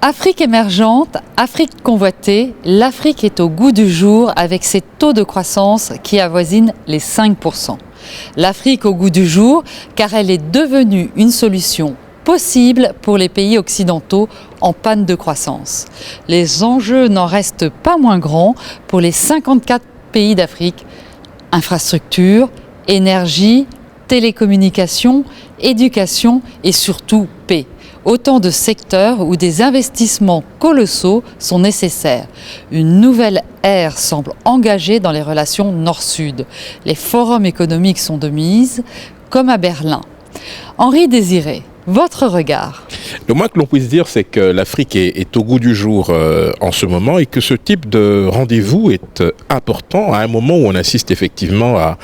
Afrique émergente, Afrique convoitée, l'Afrique est au goût du jour avec ses taux de croissance qui avoisinent les 5%. L'Afrique au goût du jour car elle est devenue une solution possible pour les pays occidentaux en panne de croissance. Les enjeux n'en restent pas moins grands pour les 54 pays d'Afrique. Infrastructures, énergie, télécommunications, éducation et surtout paix. Autant de secteurs où des investissements colossaux sont nécessaires. Une nouvelle ère semble engagée dans les relations Nord-Sud. Les forums économiques sont de mise, comme à Berlin. Henri Désiré, votre regard? Le moins que l'on puisse dire, c'est que l'Afrique est au goût du jour en ce moment et que ce type de rendez-vous est important à un moment où on assiste effectivement à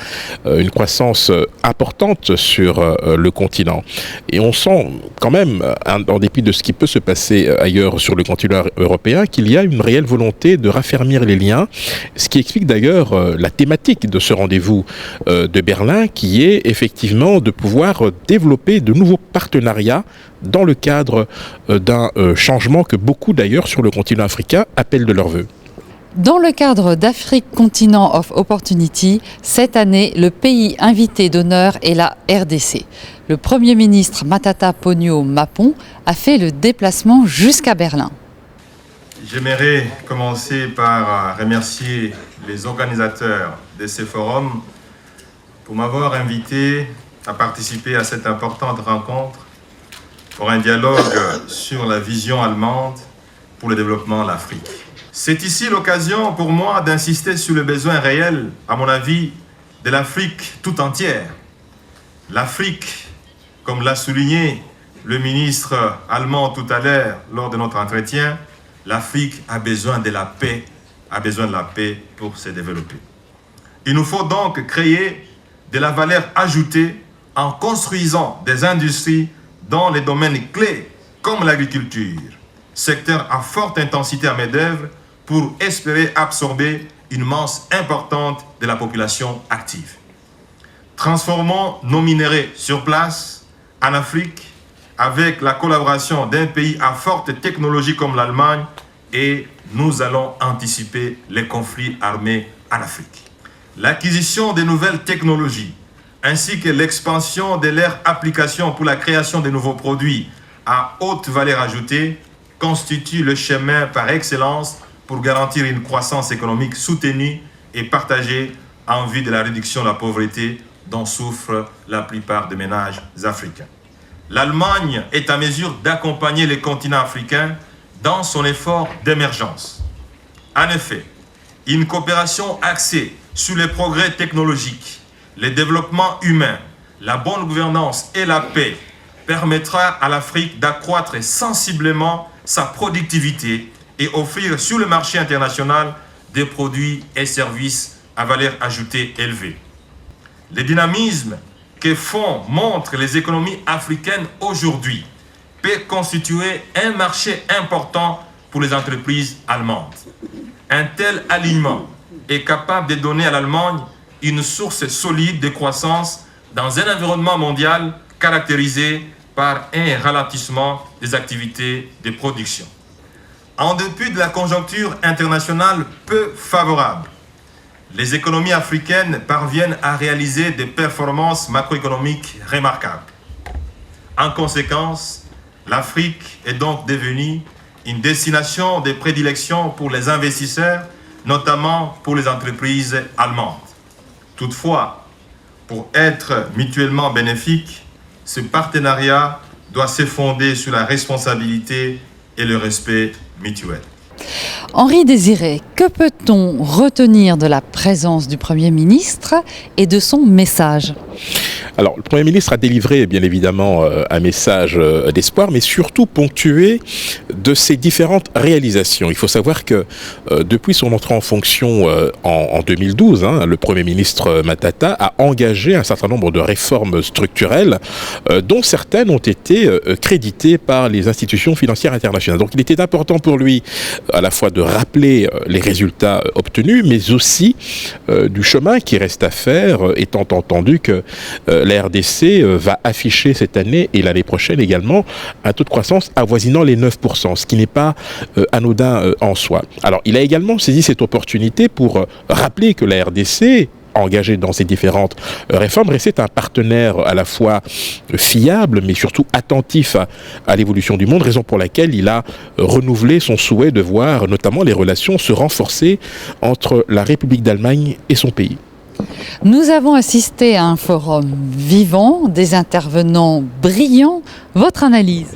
une croissance importante sur le continent. Et on sent quand même, en dépit de ce qui peut se passer ailleurs sur le continent européen, qu'il y a une réelle volonté de raffermir les liens, ce qui explique d'ailleurs la thématique de ce rendez-vous de Berlin, qui est effectivement de pouvoir développer de nouveaux partenariats dans le cadre d'un changement que beaucoup d'ailleurs sur le continent africain appellent de leur vœu. Dans le cadre d'Afrique Continent of Opportunity, cette année, le pays invité d'honneur est la RDC. Le Premier ministre Matata Ponyo Mapon a fait le déplacement jusqu'à Berlin. J'aimerais commencer par remercier les organisateurs de ce forum pour m'avoir invité à participer à cette importante rencontre pour un dialogue sur la vision allemande pour le développement de l'Afrique. C'est ici l'occasion pour moi d'insister sur le besoin réel, à mon avis, de l'Afrique tout entière. L'Afrique, comme l'a souligné le ministre allemand tout à l'heure lors de notre entretien, l'Afrique a besoin de la paix, pour se développer. Il nous faut donc créer de la valeur ajoutée en construisant des industries dans les domaines clés comme l'agriculture, secteur à forte intensité à main-d'œuvre, pour espérer absorber une masse importante de la population active. Transformons nos minéraux sur place en Afrique avec la collaboration d'un pays à forte technologie comme l'Allemagne et nous allons anticiper les conflits armés en Afrique. L'acquisition de nouvelles technologies ainsi que l'expansion de leur application pour la création de nouveaux produits à haute valeur ajoutée constitue le chemin par excellence pour garantir une croissance économique soutenue et partagée en vue de la réduction de la pauvreté dont souffrent la plupart des ménages africains. L'Allemagne est à mesure d'accompagner le continent africain dans son effort d'émergence. En effet, une coopération axée sur les progrès technologiques, le développement humain, la bonne gouvernance et la paix permettra à l'Afrique d'accroître sensiblement sa productivité et offrir sur le marché international des produits et services à valeur ajoutée élevée. Le dynamisme que montrent les économies africaines aujourd'hui peut constituer un marché important pour les entreprises allemandes. Un tel alignement est capable de donner à l'Allemagne une source solide de croissance dans un environnement mondial caractérisé par un ralentissement des activités de production. En dépit de la conjoncture internationale peu favorable, les économies africaines parviennent à réaliser des performances macroéconomiques remarquables. En conséquence, l'Afrique est donc devenue une destination de prédilection pour les investisseurs, notamment pour les entreprises allemandes. Toutefois, pour être mutuellement bénéfique, ce partenariat doit se fonder sur la responsabilité et le respect mutuel. Henri Désiré, que peut-on retenir de la présence du Premier ministre et de son message ? Alors, le Premier ministre a délivré, bien évidemment, un message d'espoir, mais surtout ponctué de ses différentes réalisations. Il faut savoir que depuis son entrée en fonction en 2012, le Premier ministre Matata a engagé un certain nombre de réformes structurelles, dont certaines ont été créditées par les institutions financières internationales. Donc, il était important pour lui à la fois de rappeler les résultats obtenus, mais aussi du chemin qui reste à faire, étant entendu que la RDC va afficher cette année et l'année prochaine également un taux de croissance avoisinant les 9%, ce qui n'est pas anodin en soi. Alors, il a également saisi cette opportunité pour rappeler que la RDC, engagé dans ces différentes réformes, restait un partenaire à la fois fiable mais surtout attentif à l'évolution du monde, raison pour laquelle il a renouvelé son souhait de voir notamment les relations se renforcer entre la République d'Allemagne et son pays. Nous avons assisté à un forum vivant, des intervenants brillants. Votre analyse ?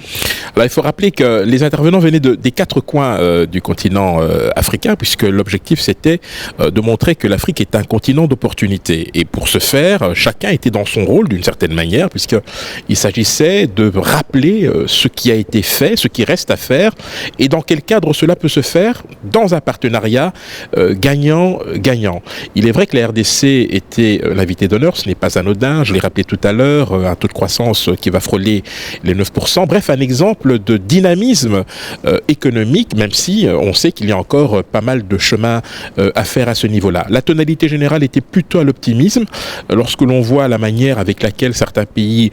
Alors, il faut rappeler que les intervenants venaient des quatre coins du continent africain, puisque l'objectif c'était de montrer que l'Afrique est un continent d'opportunités. Et pour ce faire, chacun était dans son rôle d'une certaine manière, puisqu'il s'agissait de rappeler ce qui a été fait, ce qui reste à faire, et dans quel cadre cela peut se faire dans un partenariat gagnant-gagnant. Il est vrai que la RDC était l'invité d'honneur, ce n'est pas anodin, je l'ai rappelé tout à l'heure, un taux de croissance qui va frôler les 9%, bref, un exemple de dynamisme économique, même si on sait qu'il y a encore pas mal de chemin à faire à ce niveau-là. La tonalité générale était plutôt à l'optimisme. Lorsque l'on voit la manière avec laquelle certains pays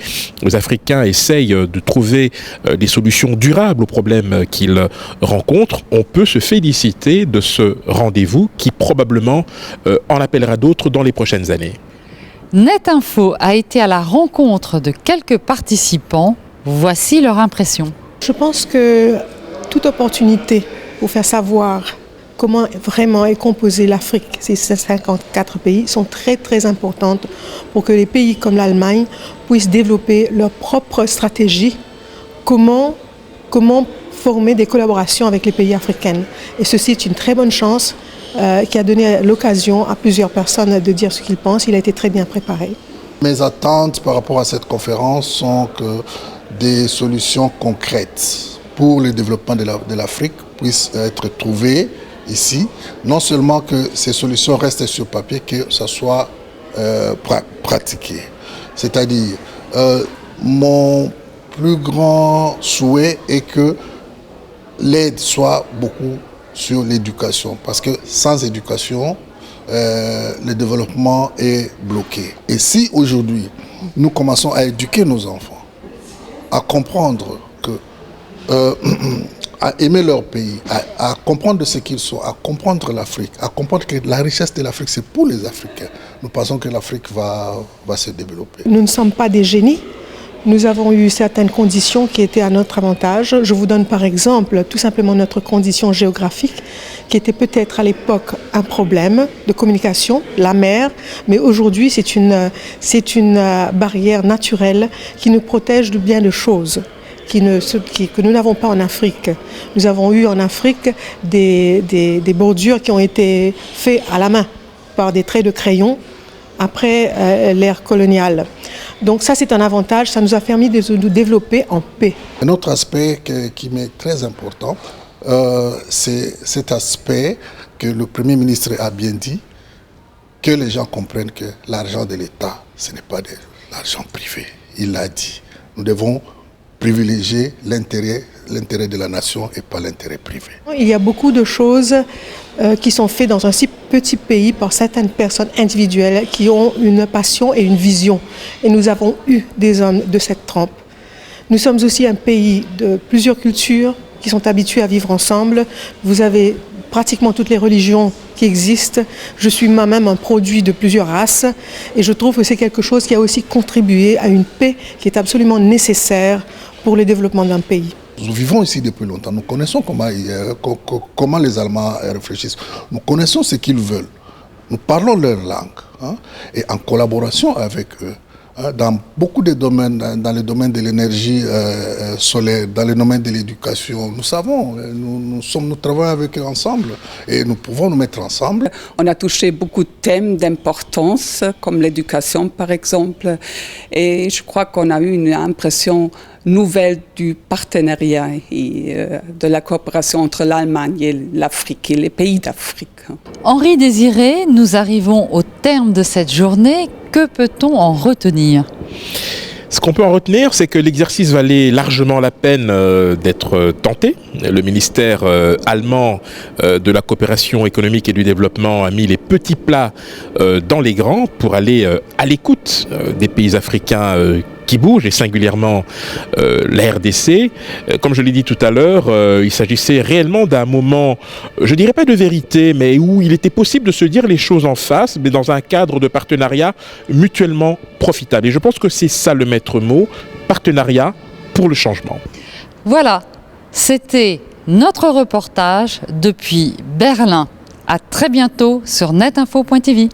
africains essayent de trouver des solutions durables aux problèmes qu'ils rencontrent, on peut se féliciter de ce rendez-vous qui probablement en appellera d'autres dans les prochaines années. Net Info a été à la rencontre de quelques participants. Voici leur impression. Je pense que toute opportunité pour faire savoir comment vraiment est composée l'Afrique, ces 54 pays, sont très très importantes pour que les pays comme l'Allemagne puissent développer leur propre stratégie, comment former des collaborations avec les pays africains. Et ceci est une très bonne chance qui a donné l'occasion à plusieurs personnes de dire ce qu'ils pensent. Il a été très bien préparé. Mes attentes par rapport à cette conférence sont que des solutions concrètes pour le développement de l'Afrique puissent être trouvées ici. Non seulement que ces solutions restent sur papier, que ça soit pratiqué. C'est-à-dire, mon plus grand souhait est que l'aide soit beaucoup sur l'éducation. Parce que sans éducation, le développement est bloqué. Et si aujourd'hui, nous commençons à éduquer nos enfants, à comprendre à aimer leur pays, à comprendre de ce qu'ils sont, à comprendre l'Afrique, à comprendre que la richesse de l'Afrique, c'est pour les Africains. Nous pensons que l'Afrique va se développer. Nous ne sommes pas des génies. Nous avons eu certaines conditions qui étaient à notre avantage. Je vous donne par exemple tout simplement notre condition géographique qui était peut-être à l'époque un problème de communication, la mer, mais aujourd'hui c'est une barrière naturelle qui nous protège de bien de choses que nous n'avons pas en Afrique. Nous avons eu en Afrique des bordures qui ont été faites à la main par des traits de crayon après l'ère coloniale. Donc ça, c'est un avantage, ça nous a permis de nous développer en paix. Un autre aspect qui m'est très important, c'est cet aspect que le Premier ministre a bien dit, que les gens comprennent que l'argent de l'État, ce n'est pas de l'argent privé. Il l'a dit. Nous devons privilégier l'intérêt de la nation et pas l'intérêt privé. Il y a beaucoup de choses qui sont faites dans un si petit pays par certaines personnes individuelles qui ont une passion et une vision. Et nous avons eu des hommes de cette trempe. Nous sommes aussi un pays de plusieurs cultures qui sont habitués à vivre ensemble. Vous avez pratiquement toutes les religions qui existent. Je suis moi-même un produit de plusieurs races et je trouve que c'est quelque chose qui a aussi contribué à une paix qui est absolument nécessaire pour le développement d'un pays. Nous vivons ici depuis longtemps. Nous connaissons comment les Allemands réfléchissent. Nous connaissons ce qu'ils veulent. Nous parlons leur langue. Et en collaboration avec eux, dans beaucoup de domaines, dans le domaine de l'énergie solaire, dans le domaine de l'éducation, nous savons, nous travaillons avec eux ensemble et nous pouvons nous mettre ensemble. On a touché beaucoup de thèmes d'importance, comme l'éducation par exemple, et je crois qu'on a eu une impression nouvelle du partenariat et de la coopération entre l'Allemagne et l'Afrique et les pays d'Afrique. Henri Désiré, nous arrivons au terme de cette journée. Que peut-on en retenir ? Ce qu'on peut en retenir, c'est que l'exercice valait largement la peine d'être tenté. Le ministère allemand de la coopération économique et du développement a mis les petits plats dans les grands pour aller à l'écoute des pays africains qui bougent, et singulièrement la RDC. Comme je l'ai dit tout à l'heure, il s'agissait réellement d'un moment, je dirais pas de vérité, mais où il était possible de se dire les choses en face, mais dans un cadre de partenariat mutuellement profitable. Et je pense que c'est ça le maître mot, partenariat pour le changement. Voilà, c'était notre reportage depuis Berlin. À très bientôt sur netinfo.tv.